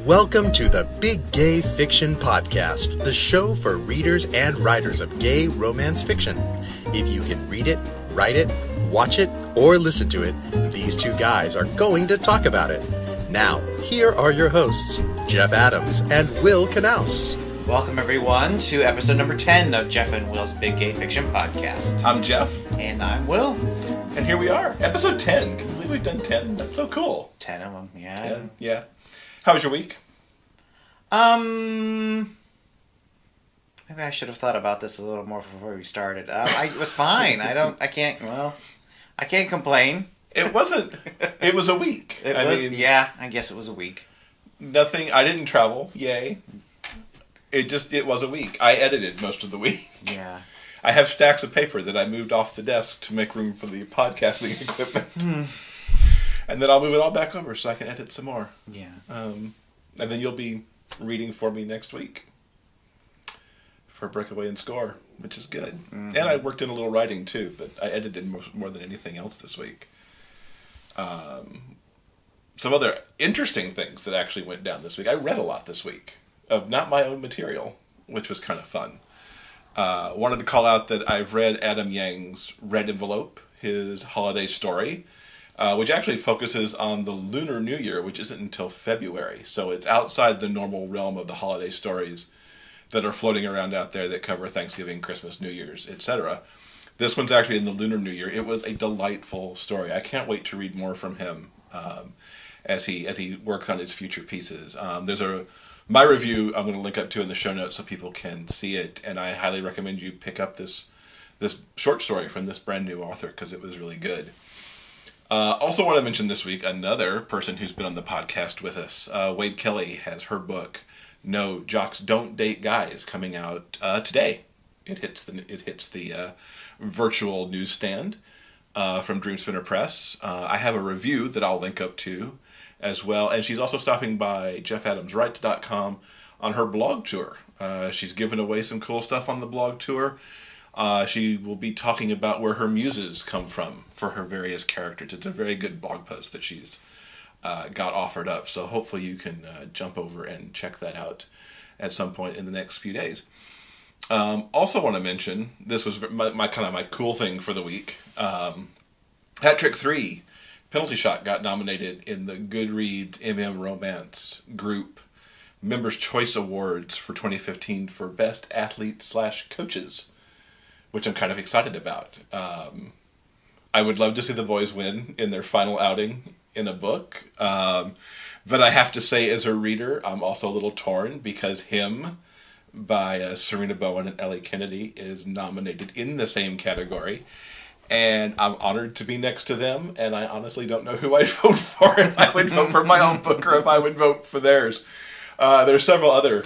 Welcome to the Big Gay Fiction Podcast, the show for readers and writers of gay romance fiction. If you can read it, write it, watch it, or listen to it, these two guys are going to talk about it. Now, here are your hosts, Jeff Adams and Will Knaus. Welcome, everyone, to episode number 10 of Jeff and Will's Big Gay Fiction Podcast. I'm Jeff. And I'm Will. And here we are, episode 10. Can you believe we've done 10? That's so cool. 10 of them, yeah. 10, yeah. How was your week? Maybe I should have thought about this a little more before we started. It was fine. I can't complain. It was a week. I guess it was a week. Nothing, I didn't travel, yay. It was a week. I edited most of the week. Yeah. I have stacks of paper that I moved off the desk to make room for the podcasting equipment. And then I'll move it all back over so I can edit some more. Yeah. And then you'll be reading for me next week for Breakaway and Score, which is good. Mm-hmm. And I worked in a little writing too, but I edited more than anything else this week. Some other interesting things that actually went down this week. I read a lot this week of not my own material, which was kind of fun. Wanted to call out that I've read Adam Yang's Red Envelope, his holiday story, which actually focuses on the Lunar New Year, which isn't until February. So it's outside the normal realm of the holiday stories that are floating around out there that cover Thanksgiving, Christmas, New Year's, etc. This one's actually in the Lunar New Year. It was a delightful story. I can't wait to read more from him as he works on his future pieces. My review I'm going to link up to in the show notes so people can see it, and I highly recommend you pick up this short story from this brand new author because it was really good. Also want to mention this week another person who's been on the podcast with us. Wade Kelly has her book, No, Jocks Don't Date Guys, coming out today. It hits the virtual newsstand from Dreamspinner Press. I have a review that I'll link up to as well, and she's also stopping by jeffadamswrites.com on her blog tour. She's given away some cool stuff on the blog tour. She will be talking about where her muses come from for her various characters. It's a very good blog post that she's got offered up, so hopefully you can jump over and check that out at some point in the next few days. Also want to mention, this was my cool thing for the week. Hat Trick 3, Penalty Shot, got nominated in the Goodreads MM Romance Group Members' Choice Awards for 2015 for Best Athlete/Coaches, which I'm kind of excited about. I would love to see the boys win in their final outing in a book. But I have to say, as a reader, I'm also a little torn because Him by Serena Bowen and Ellie Kennedy is nominated in the same category. And I'm honored to be next to them, and I honestly don't know who I'd vote for, if I would vote for my own book or if I would vote for theirs. There's several other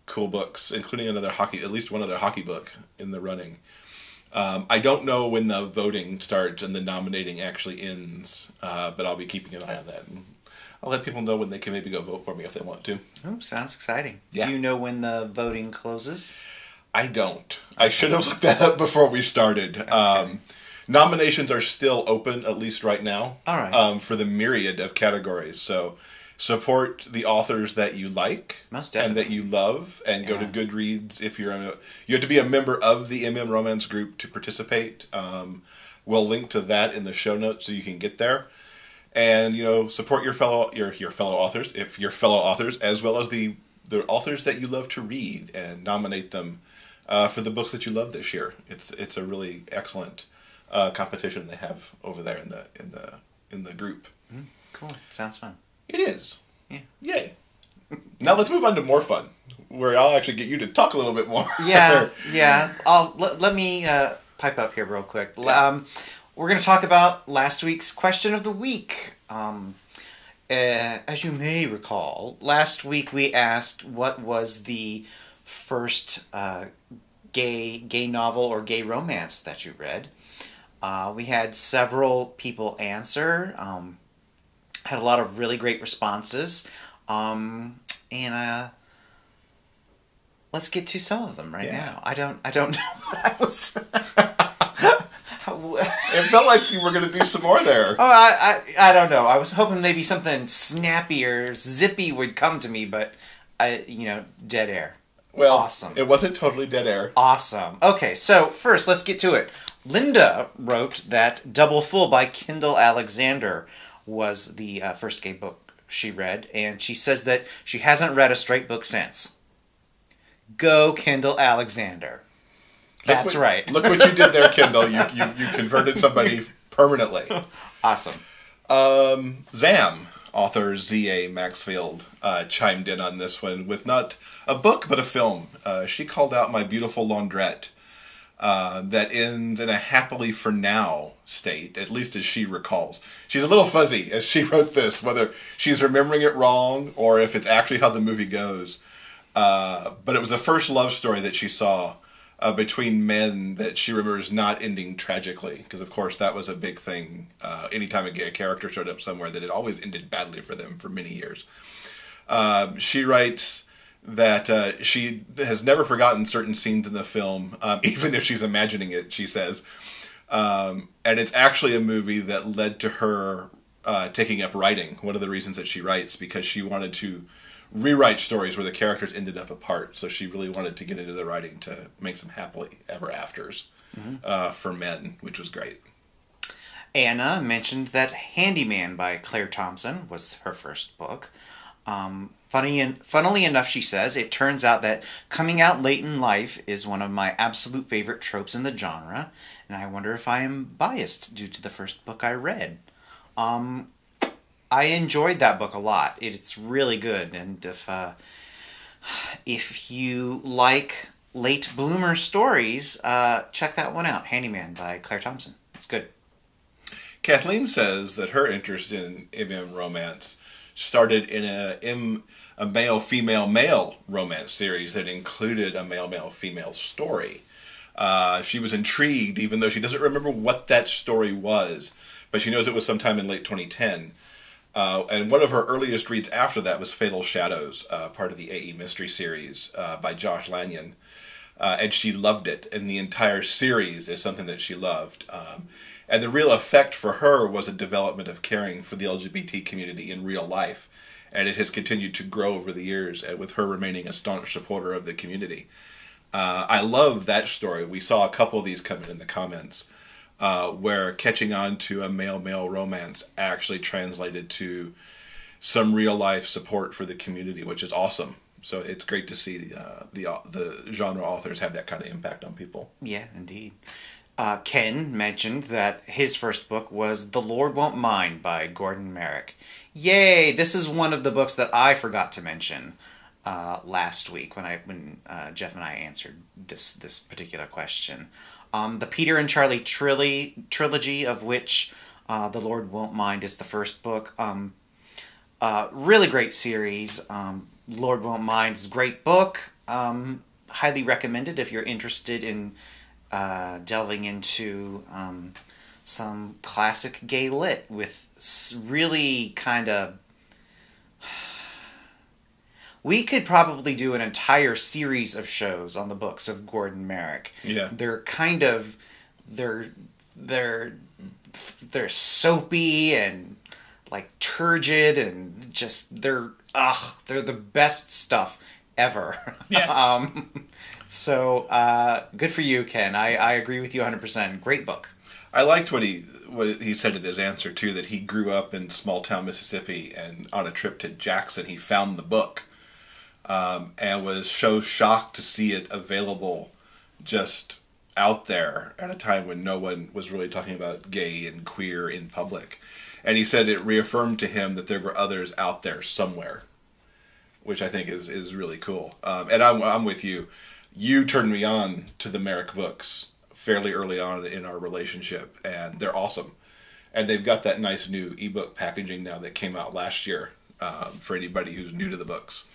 cool books, including at least one other hockey book in the running. I don't know when the voting starts and the nominating actually ends, but I'll be keeping an eye on that. And I'll let people know when they can maybe go vote for me if they want to. Oh, sounds exciting. Yeah. Do you know when the voting closes? I don't. I should have looked that up before we started. Okay. Nominations are still open, at least right now. All right. For the myriad of categories. So support the authors that you like. Most definitely. And that you love, and go to Goodreads if you have to be a member of the MM Romance group to participate. We'll link to that in the show notes so you can get there. And support your fellow authors, if you're fellow authors, as well as the authors that you love to read, and nominate them for the books that you love this year. It's a really excellent competition they have over there in the group. Cool. Sounds fun. It is. Yeah. Yay. Now let's move on to more fun, where I'll actually get you to talk a little bit more. Yeah. Let me pipe up here real quick. Yeah. We're going to talk about last week's question of the week. As you may recall, last week we asked what was the first gay novel or gay romance that you read. We had several people answer. Had a lot of really great responses. And let's get to some of them right now. I don't know what I was It felt like you were going to do some more there. Oh, I don't know. I was hoping maybe something snappy or zippy would come to me, but dead air. Well, awesome. It wasn't totally dead air. Awesome. Okay, so first, let's get to it. Linda wrote that Double Full by Kendall Alexander was the first gay book she read, and she says that she hasn't read a straight book since. Go, Kendall Alexander. That's right. Look what you did there, Kendall. You converted somebody permanently. Awesome. Zam, author Z.A. Maxfield, chimed in on this one with not a book, but a film. She called out My Beautiful Laundrette, that ends in a happily for now state, at least as she recalls. She's a little fuzzy as she wrote this, whether she's remembering it wrong or if it's actually how the movie goes. But it was the first love story that she saw between men that she remembers not ending tragically, because of course that was a big thing. Anytime a gay character showed up somewhere, that it always ended badly for them for many years. She writes that she has never forgotten certain scenes in the film, even if she's imagining it, she says. And it's actually a movie that led to her taking up writing. One of the reasons that she writes, because she wanted to rewrite stories where the characters ended up apart. So she really wanted to get into the writing to make some happily ever afters for men, which was great. Anna mentioned that Handyman by Claire Thompson was her first book. Funnily enough, she says, it turns out that coming out late in life is one of my absolute favorite tropes in the genre, and I wonder if I am biased due to the first book I read. I enjoyed that book a lot. It's really good, and if you like late bloomer stories, check that one out, Handyman by Claire Thompson. It's good. Kathleen says that her interest in MM romance started in a male-female-male romance series that included a male-male-female story. She was intrigued, even though she doesn't remember what that story was, but she knows it was sometime in late 2010. And one of her earliest reads after that was Fatal Shadows, part of the AE Mystery series by Josh Lanyon. And she loved it, and the entire series is something that she loved. And the real effect for her was a development of caring for the LGBT community in real life. And it has continued to grow over the years, with her remaining a staunch supporter of the community. I love that story. We saw a couple of these come in the comments, where catching on to a male-male romance actually translated to some real-life support for the community, which is awesome. So it's great to see the genre authors have that kind of impact on people. Yeah, indeed. Ken mentioned that his first book was The Lord Won't Mind by Gordon Merrick. Yay! This is one of the books that I forgot to mention last week when Jeff and I answered this particular question. The Peter and Charlie trilogy, of which The Lord Won't Mind is the first book. Really great series. Lord Won't Mind is a great book. Highly recommended if you're interested in delving into some classic gay lit with really kind of... We could probably do an entire series of shows on the books of Gordon Merrick. Yeah. They're kind of... They're soapy and like turgid and just... They're the best stuff ever. Yes. So, good for you, Ken. I agree with you 100%. Great book. I liked what he said in his answer, too, that he grew up in small-town Mississippi, and on a trip to Jackson, he found the book, and was so shocked to see it available just out there at a time when no one was really talking about gay and queer in public. And he said it reaffirmed to him that there were others out there somewhere, which I think is really cool. And I'm with you. You turned me on to the Merrick books fairly early on in our relationship, and they're awesome. And they've got that nice new ebook packaging now that came out last year for anybody who's new to the books.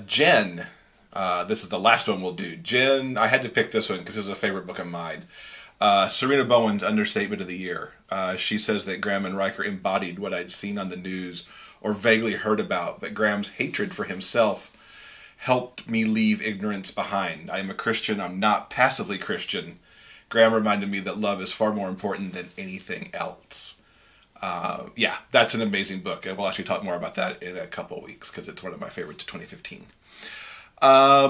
Jen, this is the last one we'll do. Jen, I had to pick this one because it's a favorite book of mine. Serena Bowen's Understatement of the Year. She says that Graham and Riker embodied what I'd seen on the news or vaguely heard about, but Graham's hatred for himself helped me leave ignorance behind. I am a Christian. I'm not passively Christian. Graham reminded me that love is far more important than anything else. Yeah, that's an amazing book. We'll actually talk more about that in a couple of weeks because it's one of my favorites of 2015.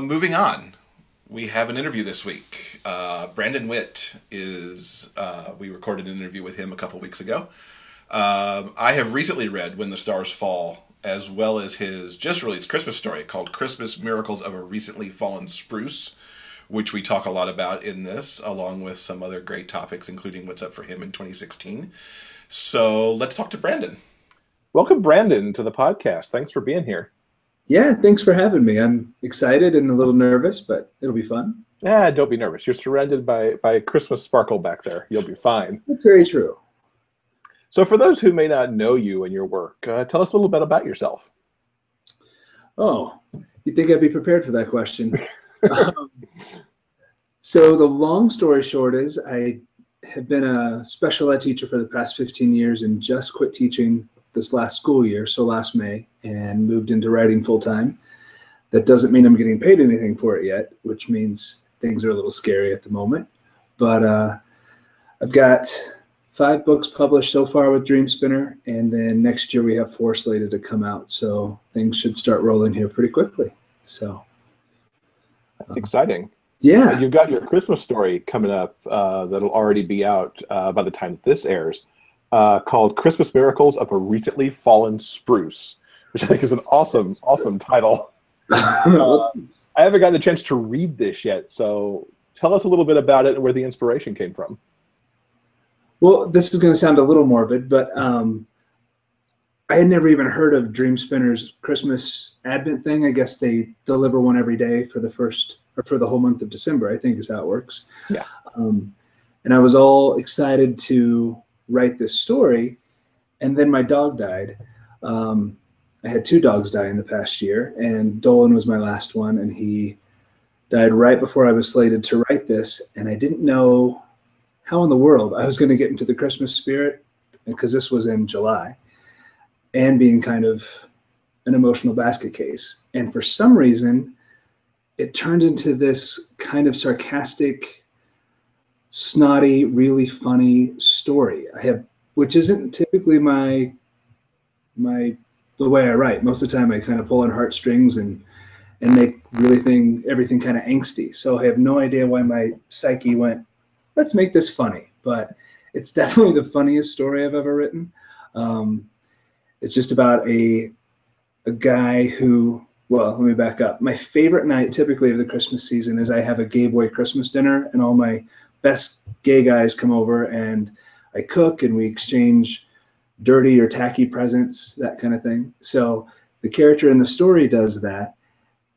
Moving on, we have an interview this week. Brandon Witt is, we recorded an interview with him a couple weeks ago. I have recently read When the Stars Fall, as well as his just released Christmas story called Christmas Miracles of a Recently Fallen Spruce, which we talk a lot about in this, along with some other great topics, including what's up for him in 2016. So let's talk to Brandon. Welcome, Brandon, to the podcast. Thanks for being here. Yeah, thanks for having me. I'm excited and a little nervous, but it'll be fun. Yeah, don't be nervous. You're surrounded by Christmas sparkle back there. You'll be fine. That's very true. So for those who may not know you and your work, tell us a little bit about yourself. Oh, you'd think I'd be prepared for that question. So the long story short is I have been a special ed teacher for the past 15 years and just quit teaching this last school year, so last May, and moved into writing full-time. That doesn't mean I'm getting paid anything for it yet, which means things are a little scary at the moment. But I've got 5 books published so far with Dream Spinner, and then next year we have 4 slated to come out, so things should start rolling here pretty quickly. So that's exciting. Yeah. And you've got your Christmas story coming up that'll already be out by the time this airs, called Christmas Miracles of a Recently Fallen Spruce, which I think is an awesome title. I haven't gotten a chance to read this yet, so tell us a little bit about it and where the inspiration came from. Well, this is going to sound a little morbid, but I had never even heard of Dream Spinner's Christmas Advent thing. I guess they deliver one every day for the first, or for the whole month of December, I think is how it works. Yeah. And I was all excited to write this story, and then my dog died. I had 2 dogs die in the past year, and Dolan was my last one, and he died right before I was slated to write this, and I didn't know how in the world I was going to get into the Christmas spirit, because this was in July, and being kind of an emotional basket case. And for some reason, it turned into this kind of sarcastic, snotty, really funny story. Which isn't typically the way I write. Most of the time I kind of pull on heartstrings and make everything kind of angsty. So I have no idea why my psyche went, let's make this funny. But it's definitely the funniest story I've ever written. It's just about a guy who, well, let me back up. My favorite night typically of the Christmas season is I have a gay boy Christmas dinner, and all my best gay guys come over, and I cook and we exchange dirty or tacky presents, that kind of thing. So the character in the story does that,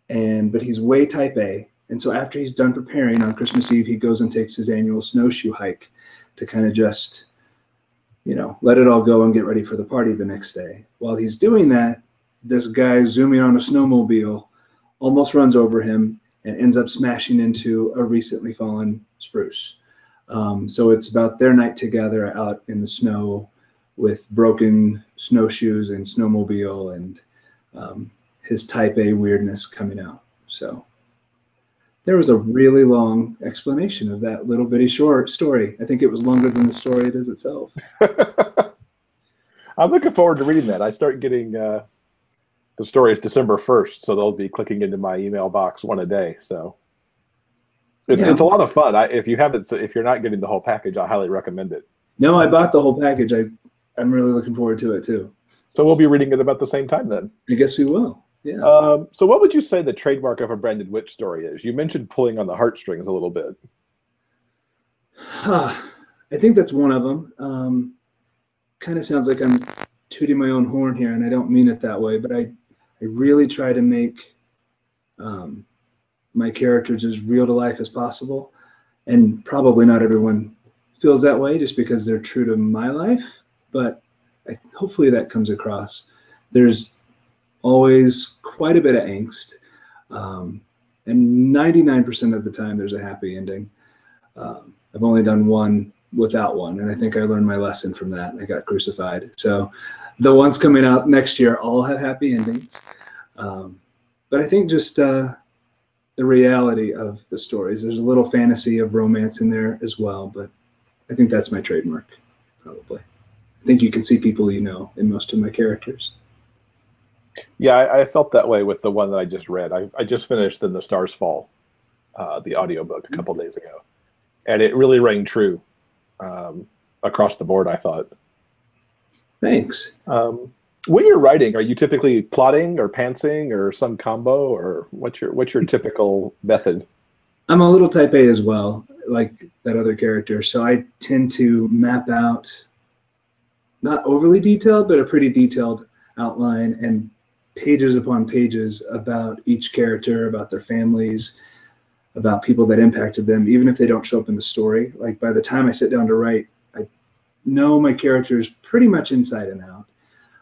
but he's way type A. And so after he's done preparing on Christmas Eve, he goes and takes his annual snowshoe hike to kind of just, let it all go and get ready for the party the next day. While he's doing that, this guy zooming on a snowmobile almost runs over him and ends up smashing into a recently fallen spruce. So it's about their night together out in the snow with broken snowshoes and snowmobile, and his type A weirdness coming out. So there was a really long explanation of that little bitty short story. I think it was longer than the story it is itself. I'm looking forward to reading that. I start getting the stories December 1st, so they'll be clicking into my email box one a day. So it's a lot of fun. If you're not getting the whole package, I highly recommend it. No, I bought the whole package. I'm really looking forward to it too. So we'll be reading it about the same time then. I guess we will. Yeah. So what would you say the trademark of a Brandon Witt story is? You mentioned pulling on the heartstrings a little bit. I think that's one of them. Kind of sounds like I'm tooting my own horn here, and I don't mean it that way, but I really try to make my characters as real to life as possible. And probably not everyone feels that way just because they're true to my life, but hopefully that comes across. There's always quite a bit of angst, and 99% of the time there's a happy ending. I've only done one without one, and I think I learned my lesson from that. I got crucified. So the ones coming out next year all have happy endings. But I think just the reality of the stories. There's a little fantasy of romance in there as well, but I think that's my trademark, probably. I think you can see people you know in most of my characters. Yeah, I felt that way with the one that I just read. I just finished In the Stars Fall, the audiobook a couple days ago. And it really rang true across the board, I thought. Thanks. When you're writing, are you typically plotting or pantsing or some combo, or what's your typical method? I'm a little type A as well, like that other character. So I tend to map out, not overly detailed, but a pretty detailed outline and pages upon pages about each character, about their families, about people that impacted them, even if they don't show up in the story. Like by the time I sit down to write, I know my characters pretty much inside and out,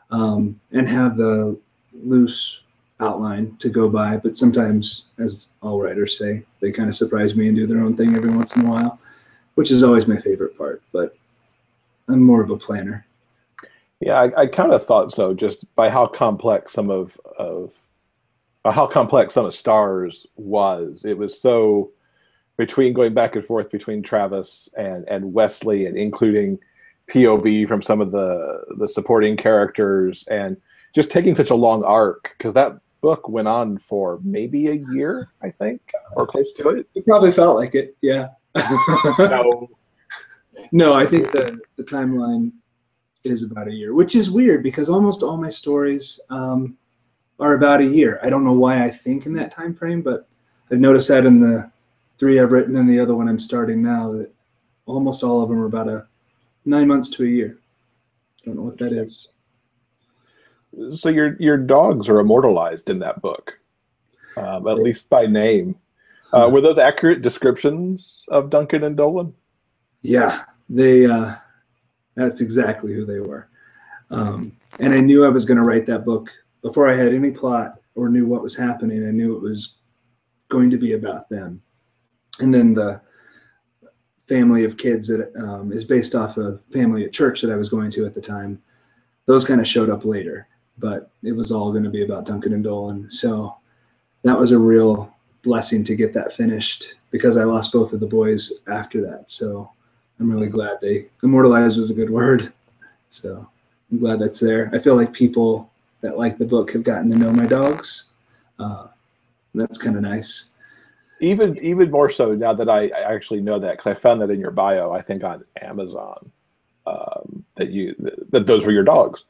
and have the loose outline to go by. But sometimes, as all writers say, they kind of surprise me and do their own thing every once in a while, which is always my favorite part. But I'm more of a planner. Yeah, I kind of thought so, just by how complex some of Stars was. It was so, between going back and forth between Travis and Wesley, and including POV from some of the supporting characters, and just taking such a long arc, because that book went on for maybe a year, I think, or close to it. It probably felt like it, yeah. No, I think the timeline is about a year, which is weird because almost all my stories are about a year. I don't know why I think in that time frame, but I've noticed that in the 3 I've written and the other one I'm starting now, that almost all of them are about 9 months to a year. I don't know what that is. So your dogs are immortalized in that book, at least by name. Were those accurate descriptions of Duncan and Dolan? Yeah, they. That's exactly who they were. And I knew I was going to write that book before I had any plot or knew what was happening. I knew it was going to be about them. And then the family of kids that is based off a family at church that I was going to at the time, those kind of showed up later. But it was all going to be about Duncan and Dolan. So that was a real blessing to get that finished, because I lost both of the boys after that. So I'm really glad immortalized was a good word. So I'm glad that's there. I feel like people that like the book have gotten to know my dogs. That's kind of nice. Even more so now that I actually know that, because I found that in your bio, I think on Amazon, that those were your dogs.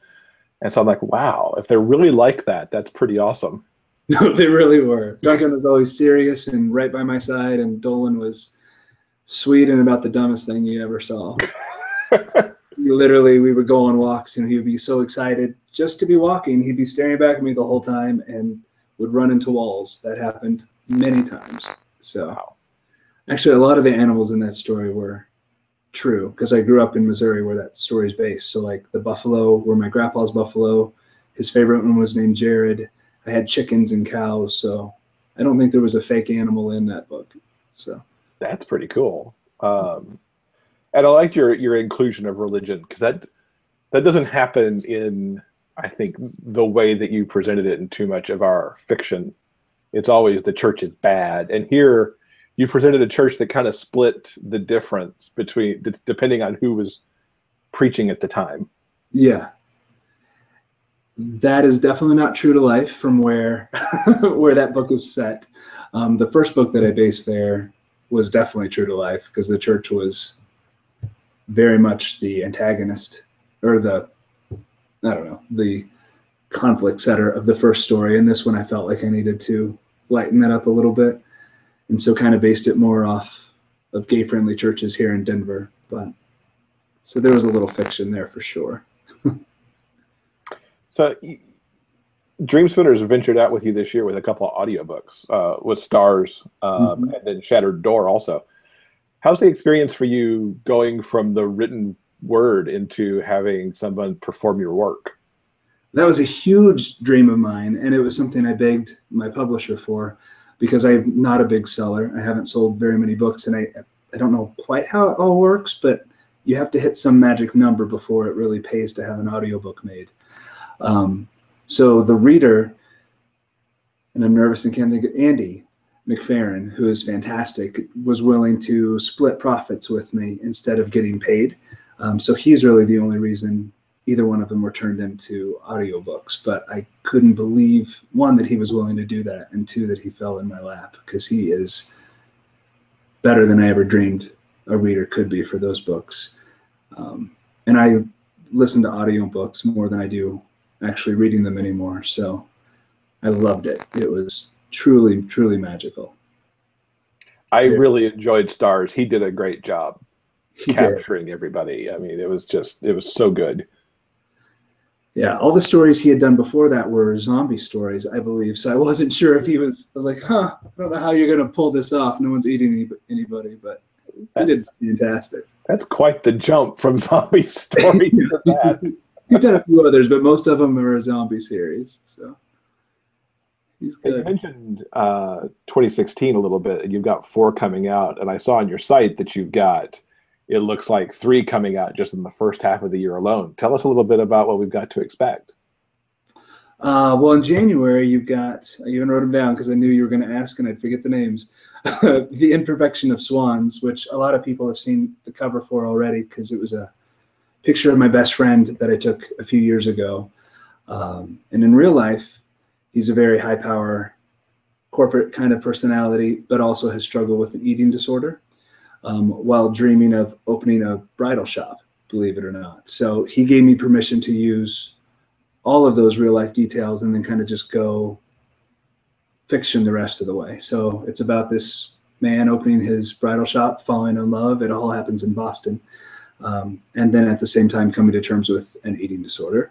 And so I'm like, wow, if they're really like that, that's pretty awesome. No, they really were. Duncan was always serious and right by my side, and Dolan was sweet and about the dumbest thing you ever saw. Literally, we would go on walks and he would be so excited just to be walking. He'd be staring back at me the whole time and would run into walls. That happened many times. So actually, a lot of the animals in that story were true, because I grew up in Missouri where that story is based. So like the buffalo were my grandpa's buffalo. His favorite one was named Jared. I had chickens and cows. So I don't think there was a fake animal in that book. So that's pretty cool. And I liked your inclusion of religion, because that doesn't happen in, I think, the way that you presented it in too much of our fiction. It's always the church is bad. And here you presented a church that kind of split the difference between, depending on who was preaching at the time. Yeah. That is definitely not true to life from where that book is set. The first book that I based there was definitely true to life, because the church was very much the antagonist, or the conflict setter of the first story. And this one I felt like I needed to lighten that up a little bit, and so kind of based it more off of gay-friendly churches here in Denver. But so there was a little fiction there for sure. So Dream Spinners ventured out with you this year with a couple of audiobooks, with Stars, and then Shattered Door also. How's the experience for you going from the written word into having someone perform your work? That was a huge dream of mine, and it was something I begged my publisher for, because I'm not a big seller. I haven't sold very many books, and I don't know quite how it all works, but you have to hit some magic number before it really pays to have an audiobook made. So the reader, and I'm nervous and can't think of Andy, McFerrin, who is fantastic, was willing to split profits with me instead of getting paid. So he's really the only reason either one of them were turned into audiobooks. But I couldn't believe, one, that he was willing to do that, and two, that he fell in my lap, because he is better than I ever dreamed a reader could be for those books. And I listen to audiobooks more than I do actually reading them anymore. So I loved it. It was truly, truly magical. I really enjoyed Stars. He did a great job He capturing everybody. I mean, it was so good. Yeah, all the stories he had done before that were zombie stories, I believe. So I wasn't sure if I was like, I don't know how you're going to pull this off. No one's eating anybody, but he did fantastic. That's quite the jump from zombie stories to that. He's done a few others, but most of them are a zombie series. So he's good. You mentioned 2016 a little bit, and you've got 4 coming out. And I saw on your site that you've got, it looks like 3 coming out just in the first half of the year alone. Tell us a little bit about what we've got to expect. Well, in January, you've got, I even wrote them down because I knew you were going to ask and I'd forget the names. The Imperfection of Swans, which a lot of people have seen the cover for already because it was a picture of my best friend that I took a few years ago. And in real life, he's a very high power corporate kind of personality, but also has struggled with an eating disorder while dreaming of opening a bridal shop, believe it or not. So he gave me permission to use all of those real life details and then kind of just go fiction the rest of the way. So it's about this man opening his bridal shop, falling in love. It all happens in Boston. And then at the same time coming to terms with an eating disorder.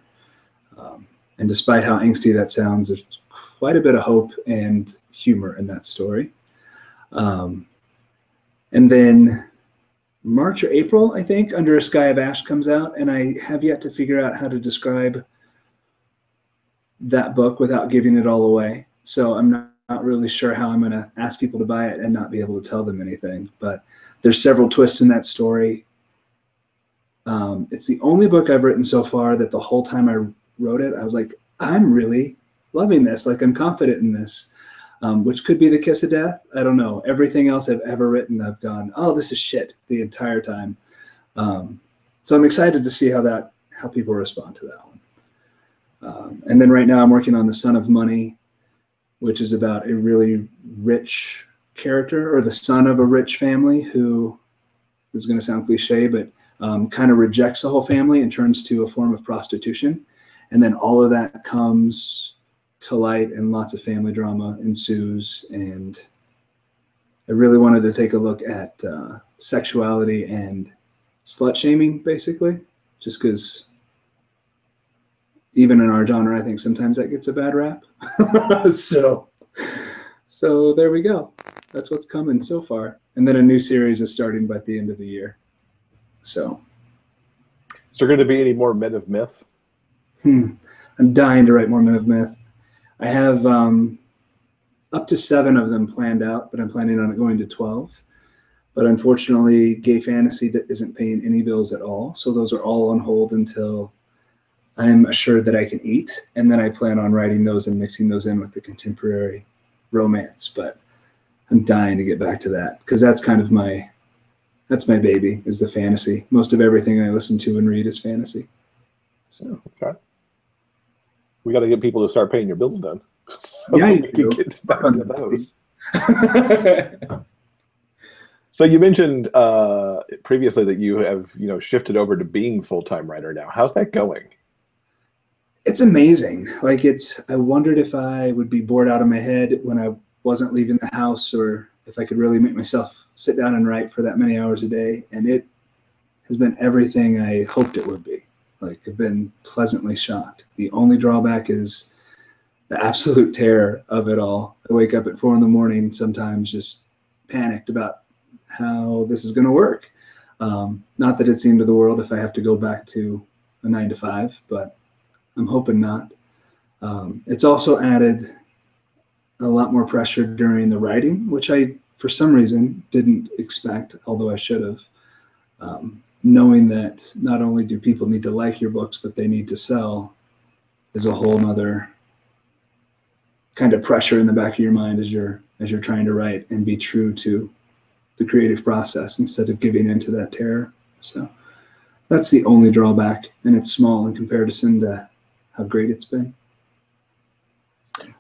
And despite how angsty that sounds, there's quite a bit of hope and humor in that story. And then March or April, I think, Under a Sky of Ash comes out, and I have yet to figure out how to describe that book without giving it all away. So I'm not really sure how I'm going to ask people to buy it and not be able to tell them anything. But there's several twists in that story. It's the only book I've written so far that the whole time I wrote it, I was like, I'm really loving this. Like, I'm confident in this, which could be the kiss of death. I don't know. Everything else I've ever written, I've gone, oh, this is shit the entire time. So I'm excited to see how people respond to that one. And then right now I'm working on The Son of Money, which is about a really rich character, or the son of a rich family who, this is going to sound cliche, but kind of rejects the whole family and turns to a form of prostitution. And then all of that comes to light and lots of family drama ensues. And I really wanted to take a look at sexuality and slut shaming, basically, just because even in our genre, I think sometimes that gets a bad rap. So there we go. That's what's coming so far. And then a new series is starting by the end of the year. So. Is there going to be any more Men of Myth? I'm dying to write more Men of Myth. I have up to 7 of them planned out, but I'm planning on it going to 12. But unfortunately, gay fantasy isn't paying any bills at all. So those are all on hold until I'm assured that I can eat. And then I plan on writing those and mixing those in with the contemporary romance. But I'm dying to get back to that because that's kind of that's my baby, is the fantasy. Most of everything I listen to and read is fantasy. So. Okay. We got to get people to start paying your bills then. So yeah, we can get back to those. So you mentioned previously that you have, shifted over to being full-time writer now. How's that going? It's amazing. Like, I wondered if I would be bored out of my head when I wasn't leaving the house, or if I could really make myself sit down and write for that many hours a day. And it has been everything I hoped it would be. Like, I've been pleasantly shocked. The only drawback is the absolute terror of it all. I wake up at 4 a.m, sometimes just panicked about how this is going to work. Not that it's the end of the world if I have to go back to a 9 to 5, but I'm hoping not. It's also added a lot more pressure during the writing, which I, for some reason, didn't expect, although I should have. Knowing that not only do people need to like your books, but they need to sell is a whole nother kind of pressure in the back of your mind as you're as you're trying to write and be true to the creative process instead of giving into that terror. So that's the only drawback, and it's small in comparison to how great it's been.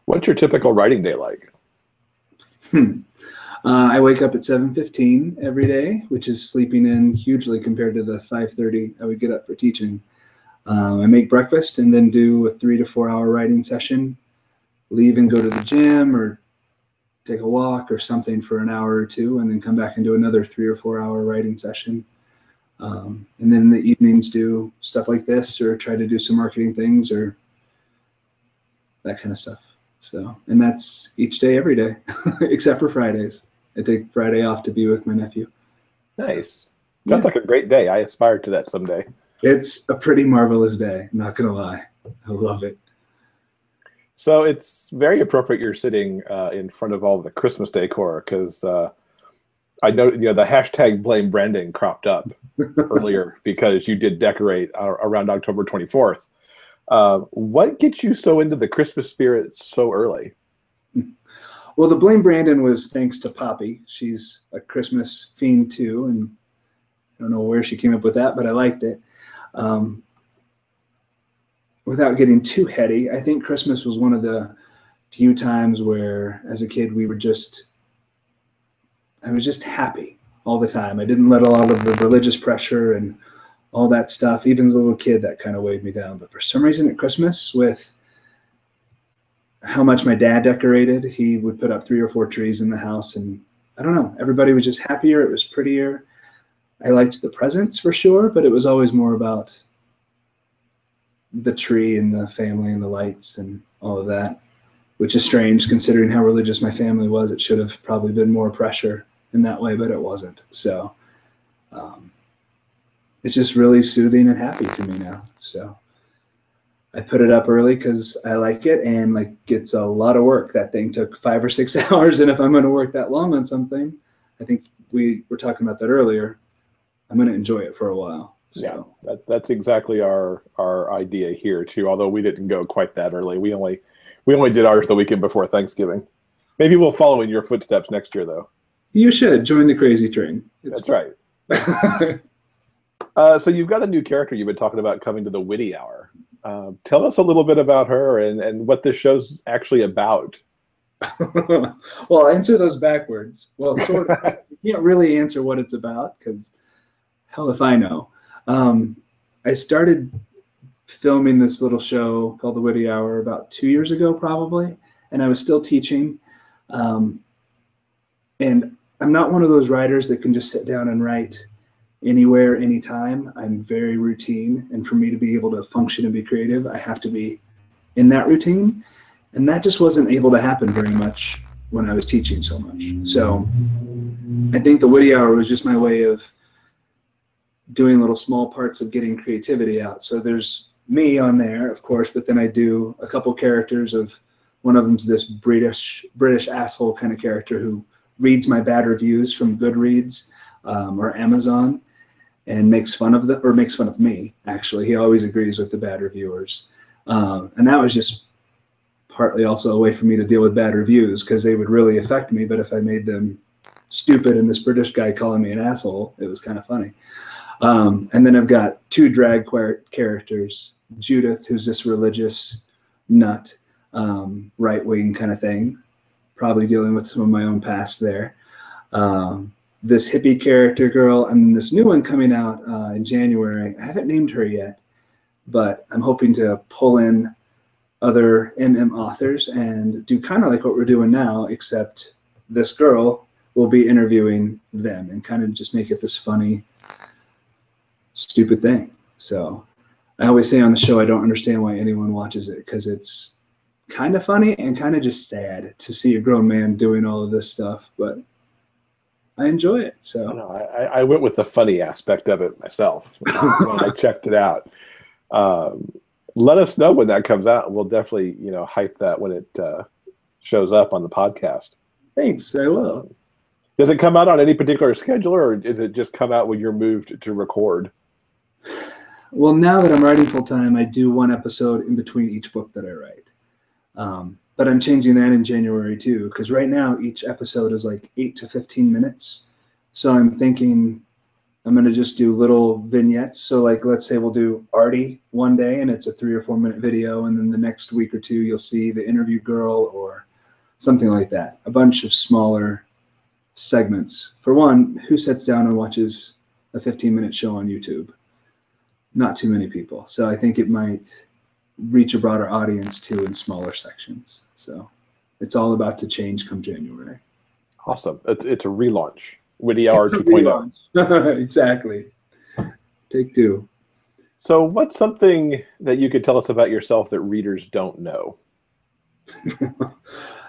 What's your typical writing day like? I wake up at 7:15 every day, which is sleeping in hugely compared to the 5:30 I would get up for teaching. I make breakfast and then do a 3 to 4 hour writing session, leave and go to the gym or take a walk or something for an hour or two, and then come back and do another 3 or 4 hour writing session. And then in the evenings do stuff like this, or try to do some marketing things or that kind of stuff. So, and that's each day, every day, except for Fridays. I take Friday off to be with my nephew. Nice. Sounds like a great day. I aspire to that someday. It's a pretty marvelous day, I'm not going to lie. I love it. So it's very appropriate you're sitting in front of all the Christmas decor, because I know the hashtag blame Brandon cropped up earlier because you did decorate around October 24th. What gets you so into the Christmas spirit so early? Well, the blame Brandon was thanks to Poppy. She's a Christmas fiend too, and I don't know where she came up with that, but I liked it. Without getting too heady, I think Christmas was one of the few times where, as a kid, I was just happy all the time. I didn't let a lot of the religious pressure and all that stuff. Even as a little kid, that kind of weighed me down. But for some reason at Christmas, with how much my dad decorated, he would put up 3 or 4 trees in the house, and I don't know, everybody was just happier. It was prettier. I liked the presents for sure, but it was always more about the tree and the family and the lights and all of that, which is strange considering how religious my family was. It should have probably been more pressure in that way, but it wasn't. So it's just really soothing and happy to me now. So I put it up early because I like it, and like it's a lot of work. That thing took 5 or 6 hours, and if I'm going to work that long on something, I think we were talking about that earlier, I'm going to enjoy it for a while. So. Yeah, that's exactly our idea here too. Although we didn't go quite that early, we only did ours the weekend before Thanksgiving. Maybe we'll follow in your footsteps next year, though. You should join the crazy train. That's right. So you've got a new character you've been talking about coming to the Witty Hour. Tell us a little bit about her and what this show's actually about. Well, I'll answer those backwards. Well, sort of. You can't really answer what it's about because hell if I know. I started filming this little show called The Witty Hour about 2 years ago, probably, and I was still teaching. And I'm not one of those writers that can just sit down and write anywhere, anytime. I'm very routine, and for me to be able to function and be creative, I have to be in that routine, and that just wasn't able to happen very much when I was teaching so much. So I think The Witty Hour was just my way of doing little small parts of getting creativity out. So there's me on there, of course, but then I do a couple characters. Of one of them's this British asshole kind of character who reads my bad reviews from Goodreads or Amazon and makes fun of me. Actually, he always agrees with the bad reviewers, and that was just partly also a way for me to deal with bad reviews because they would really affect me. But if I made them stupid and this British guy calling me an asshole, it was kind of funny. And then I've got 2 drag characters, Judith, who's this religious nut, right-wing kind of thing, probably dealing with some of my own past there. This hippie character girl, and this new one coming out in January. I haven't named her yet, but I'm hoping to pull in other authors and do kind of like what we're doing now, except this girl will be interviewing them and kind of just make it this funny, stupid thing. So I always say on the show I don't understand why anyone watches it, because it's kind of funny and kind of just sad to see a grown man doing all of this stuff, but I enjoy it. So no, I went with the funny aspect of it myself when I checked it out. Let us know when that comes out. We'll definitely hype that when it shows up on the podcast. Thanks, I will. Does it come out on any particular schedule, or does it just come out when you're moved to record? Well, now that I'm writing full time, I do 1 episode in between each book that I write. but I'm changing that in January too, because right now each episode is like 8 to 15 minutes. So I'm thinking I'm going to just do little vignettes. So like, let's say we'll do Artie one day and it's a 3 or 4 minute video. And then the next week or two, you'll see the interview girl or something like that. A bunch of smaller segments. For one, who sits down and watches a 15-minute show on YouTube? Not too many people. So I think it might reach a broader audience too in smaller sections. So it's all about to change come January. Awesome. It's a relaunch. Witty Hour 2.0. Exactly. Take 2. So what's something that you could tell us about yourself that readers don't know?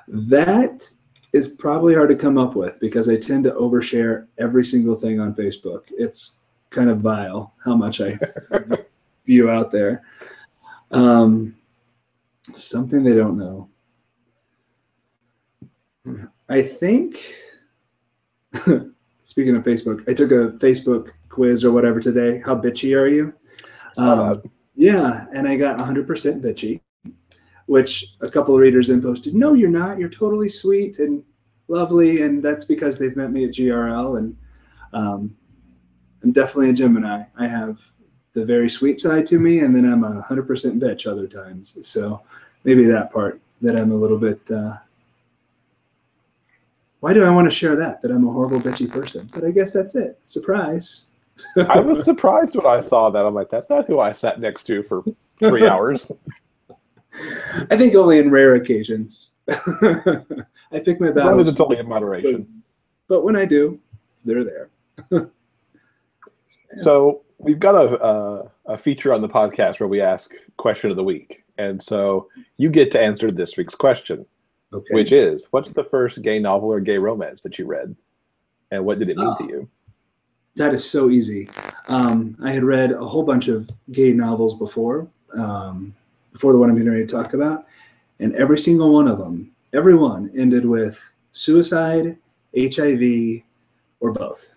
That is probably hard to come up with because I tend to overshare every single thing on Facebook. It's kind of vile how much I view out there. Something they don't know. I think, speaking of Facebook, I took a Facebook quiz or whatever today. How bitchy are you? Yeah, and I got 100% bitchy, which a couple of readers then posted, no, you're not. You're totally sweet and lovely, and that's because they've met me at GRL, and I'm definitely a Gemini. I have the very sweet side to me, and then I'm 100% bitch other times. So maybe that part that I'm a little bit... why do I want to share that I'm a horrible, bitchy person? But I guess that's it. Surprise. I was surprised when I saw that. I'm like, that's not who I sat next to for 3 hours. I think only in rare occasions. I pick my battles. It's only in moderation. But when I do, they're there. So we've got a feature on the podcast where we ask question of the week. And so you get to answer this week's question. Okay. Which is, what's the first gay novel or gay romance that you read? And what did it mean to you? That is so easy. I had read a whole bunch of gay novels before the one I'm getting ready to talk about. And every single one of them, every one ended with suicide, HIV, or both.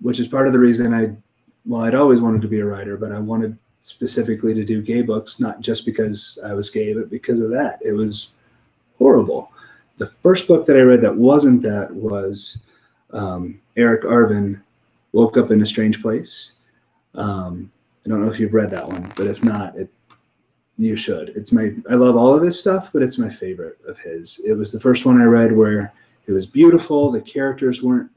Which is part of the reason I'd always wanted to be a writer, but I wanted specifically to do gay books, not just because I was gay, but because of that. It was horrible. The first book that I read that wasn't that was Eric Arvin, Woke Up in a Strange Place. I don't know if you've read that one, but if not, you should. I love all of his stuff, but it's my favorite of his. It was the first one I read where it was beautiful. The characters weren't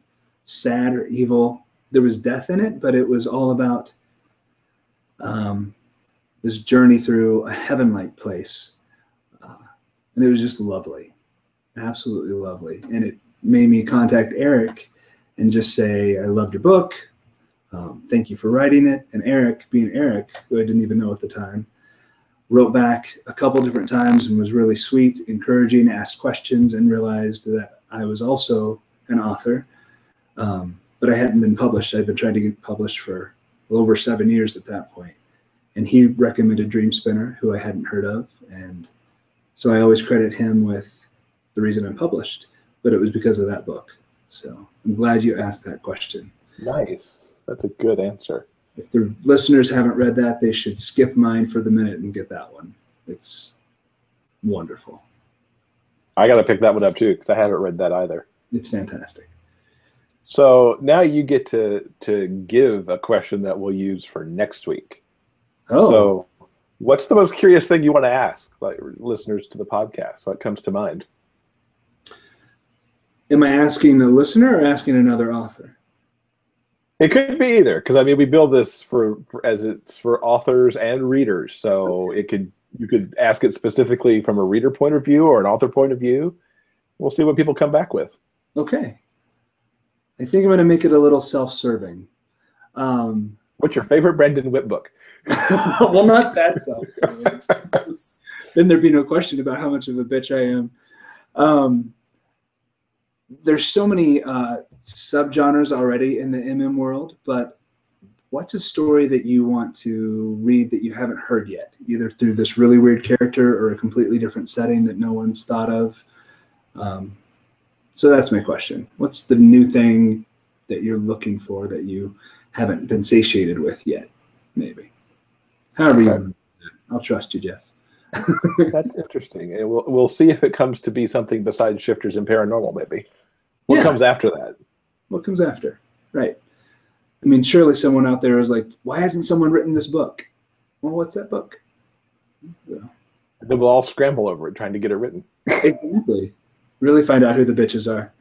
sad or evil. There was death in it, but it was all about this journey through a heaven-like place. And it was just lovely, absolutely lovely. And it made me contact Eric and just say, I loved your book. Thank you for writing it. And Eric, being Eric, who I didn't even know at the time, wrote back a couple different times and was really sweet, encouraging, asked questions, and realized that I was also an author. But I hadn't been published. I'd been trying to get published for over 7 years at that point. And he recommended Dream Spinner, who I hadn't heard of. And so I always credit him with the reason I'm published, but it was because of that book. So I'm glad you asked that question. Nice. That's a good answer. If the listeners haven't read that, they should skip mine for the minute and get that one. It's wonderful. I got to pick that one up too, because I haven't read that either. It's fantastic. So now you get to give a question that we'll use for next week. Oh. So what's the most curious thing you want to ask, like listeners to the podcast? What comes to mind? Am I asking the listener or asking another author? It could be either, because I mean we build this for it's for authors and readers. So you could ask it specifically from a reader point of view or an author point of view. We'll see what people come back with. Okay. I think I'm going to make it a little self-serving. What's your favorite Brendan Witt book? Well, not that self-serving. Then there'd be no question about how much of a bitch I am. There's so many subgenres already in the MM world, but what's a story that you want to read that you haven't heard yet, either through this really weird character or a completely different setting that no one's thought of? So that's my question. What's the new thing that you're looking for that you haven't been satiated with yet, maybe? However you, I'll trust you, Jeff. That's interesting. And we'll see if it comes to be something besides shifters and paranormal, maybe. What Yeah. comes after that? What comes after? Right. I mean, surely someone out there is like, why hasn't someone written this book? Well, what's that book? So, Then we'll all scramble over it trying to get it written. exactly. Really find out who the bitches are.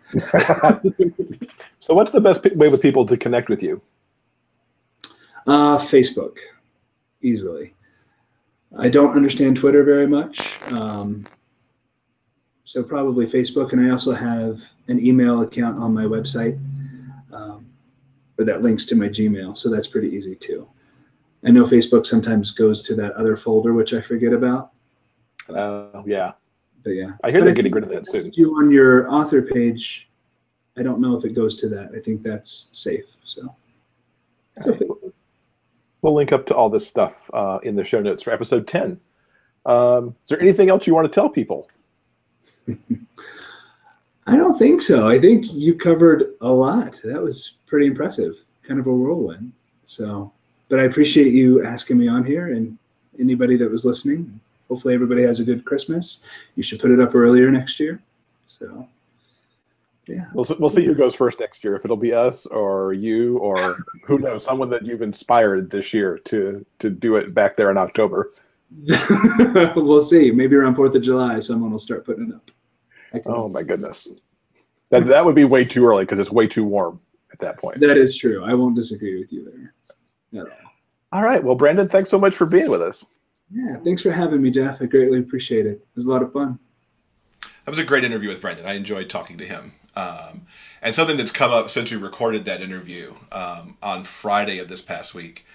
So what's the best way with people to connect with you? Facebook, easily. I don't understand Twitter very much, so probably Facebook. And I also have an email account on my website that links to my Gmail, so that's pretty easy too. I know Facebook sometimes goes to that other folder, which I forget about. Yeah. But yeah. I hear they're getting rid of that soon. You on your author page, I don't know if it goes to that. I think that's safe. So. We'll link up to all this stuff in the show notes for episode 10. Is there anything else you want to tell people? I don't think so. I think you covered a lot. That was pretty impressive. Kind of a whirlwind. So, but I appreciate you asking me on here, and anybody that was listening. Hopefully everybody has a good Christmas. You should put it up earlier next year. So, yeah. We'll see who goes first next year. If it'll be us or you or who knows, someone that you've inspired this year to do it back there in October. We'll see. Maybe around 4th of July, someone will start putting it up. Oh my goodness. That would be way too early because it's way too warm at that point. That is true. I won't disagree with you there at all. All right. Well, Brandon, thanks so much for being with us. Yeah, thanks for having me, Jeff. I greatly appreciate it. It was a lot of fun. That was a great interview with Brandon. I enjoyed talking to him. And something that's come up since we recorded that interview on Friday of this past week,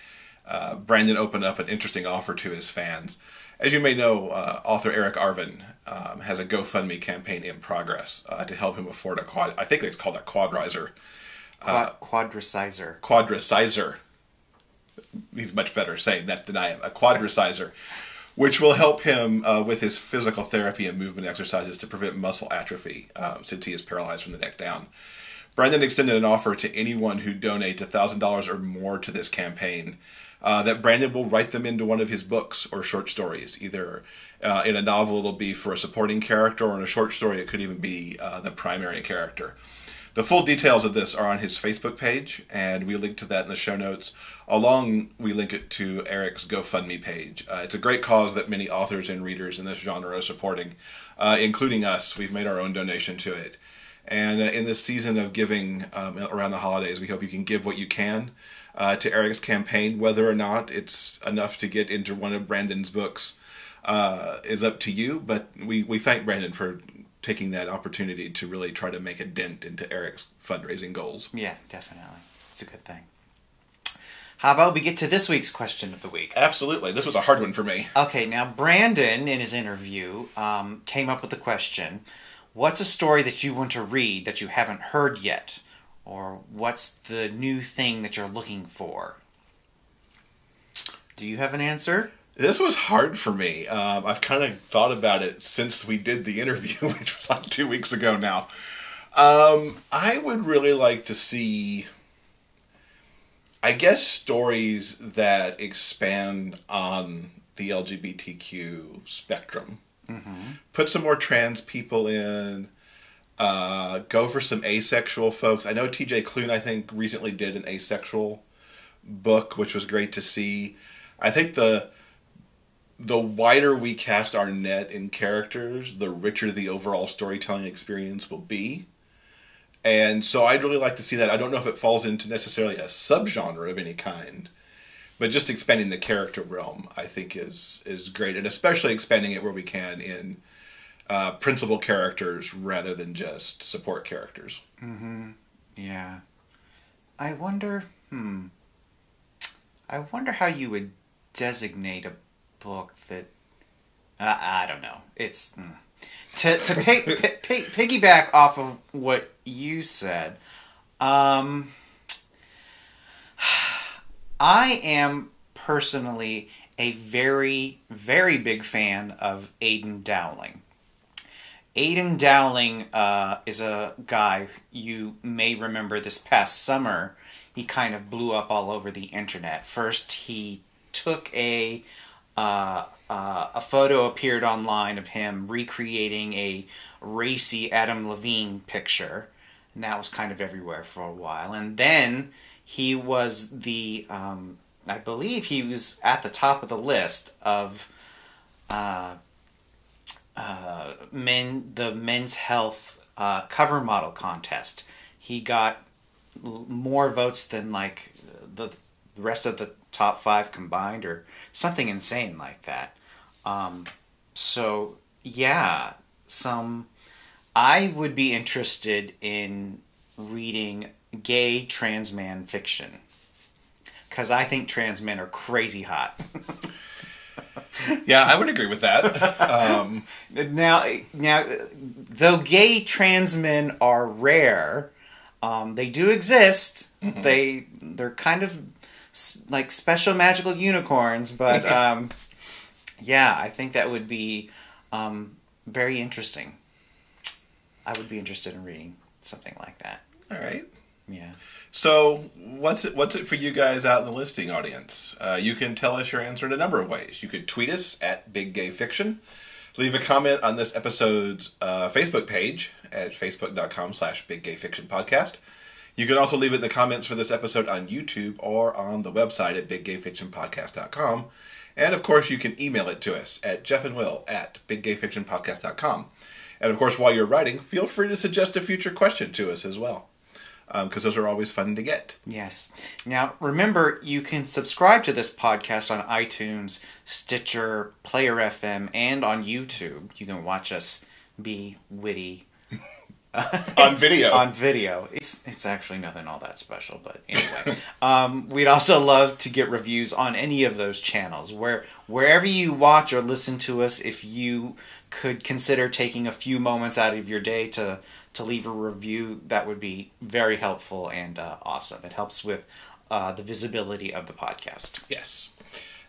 Brandon opened up an interesting offer to his fans. As you may know, author Eric Arvin has a GoFundMe campaign in progress to help him afford a quad. I think it's called a quadrizer. Quadricizer. Quadricizer. He's much better saying that than I am. A quadricizer, which will help him with his physical therapy and movement exercises to prevent muscle atrophy since he is paralyzed from the neck down. Brandon extended an offer to anyone who donates $1,000 or more to this campaign that Brandon will write them into one of his books or short stories. Either in a novel it'll be for a supporting character, or in a short story it could even be the primary character. The full details of this are on his Facebook page, and we link to that in the show notes. We link it to Eric's GoFundMe page. It's a great cause that many authors and readers in this genre are supporting, including us. We've made our own donation to it. And in this season of giving around the holidays, we hope you can give what you can to Eric's campaign. Whether or not it's enough to get into one of Brandon's books is up to you, but we thank Brandon for taking that opportunity to really try to make a dent into Eric's fundraising goals. Yeah, definitely. It's a good thing. How about we get to this week's question of the week? Absolutely. This was a hard one for me. Okay, now Brandon, in his interview, came up with the question, what's a story that you want to read that you haven't heard yet? Or what's the new thing that you're looking for? Do you have an answer? This was hard for me. I've kind of thought about it since we did the interview, which was like 2 weeks ago now. I would really like to see, I guess, stories that expand on the LGBTQ spectrum. Mm-hmm. Put some more trans people in. Go for some asexual folks. I know TJ Klune, I think, recently did an asexual book, which was great to see. I think the wider we cast our net in characters, the richer the overall storytelling experience will be. And so I'd really like to see that. I don't know if it falls into necessarily a subgenre of any kind, but just expanding the character realm, I think, is great. And especially expanding it where we can in principal characters rather than just support characters. Mm-hmm. Yeah. I wonder how you would designate a book that I don't know. It's to piggyback off of what you said. I am personally a very, very big fan of Aidan Dowling. Aidan Dowling is a guy you may remember this past summer. He kind of blew up all over the internet. First, he took a a photo appeared online of him recreating a racy Adam Levine picture, and that was kind of everywhere for a while. And then he was I believe he was at the top of the list of the Men's Health cover model contest. He got more votes than like the rest of the top 5 combined, or something insane like that. So yeah, I would be interested in reading gay trans man fiction, because I think trans men are crazy hot. Yeah, I would agree with that. Now, though gay trans men are rare, they do exist. Mm-hmm. They're kind of like special magical unicorns, but yeah, I think that would be very interesting. I would be interested in reading something like that. All right. Yeah. So what's it for you guys out in the listening audience? You can tell us your answer in a number of ways. You could tweet us at Big Gay Fiction. Leave a comment on this episode's Facebook page at facebook.com/BigGayFictionPodcast. You can also leave it in the comments for this episode on YouTube or on the website at BigGayFictionPodcast.com. And of course, you can email it to us at jeffandwill@BigGayFictionPodcast.com. And of course, while you're writing, feel free to suggest a future question to us as well, because those are always fun to get. Yes. Now, remember, you can subscribe to this podcast on iTunes, Stitcher, Player FM, and on YouTube. You can watch us be witty. On video. On video. It's actually nothing all that special, but anyway. We'd also love to get reviews on any of those channels. Wherever you watch or listen to us, if you could consider taking a few moments out of your day to leave a review, that would be very helpful and awesome. It helps with the visibility of the podcast. Yes,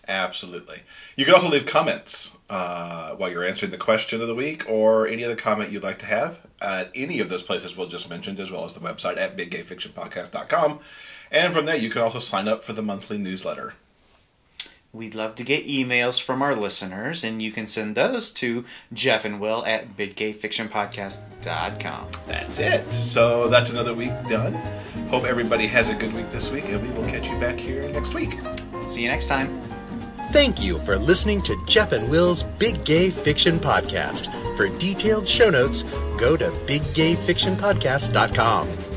absolutely. You can also leave comments while you're answering the question of the week, or any other comment you'd like to have at any of those places we'll just mentioned, as well as the website at BigGayFictionPodcast.com. And from there, you can also sign up for the monthly newsletter. We'd love to get emails from our listeners, and you can send those to Jeff and Will at BigGayFictionPodcast.com. That's it. So that's another week done. Hope everybody has a good week this week, and we will catch you back here next week. See you next time. Thank you for listening to Jeff and Will's Big Gay Fiction Podcast. For detailed show notes, go to BigGayFictionPodcast.com.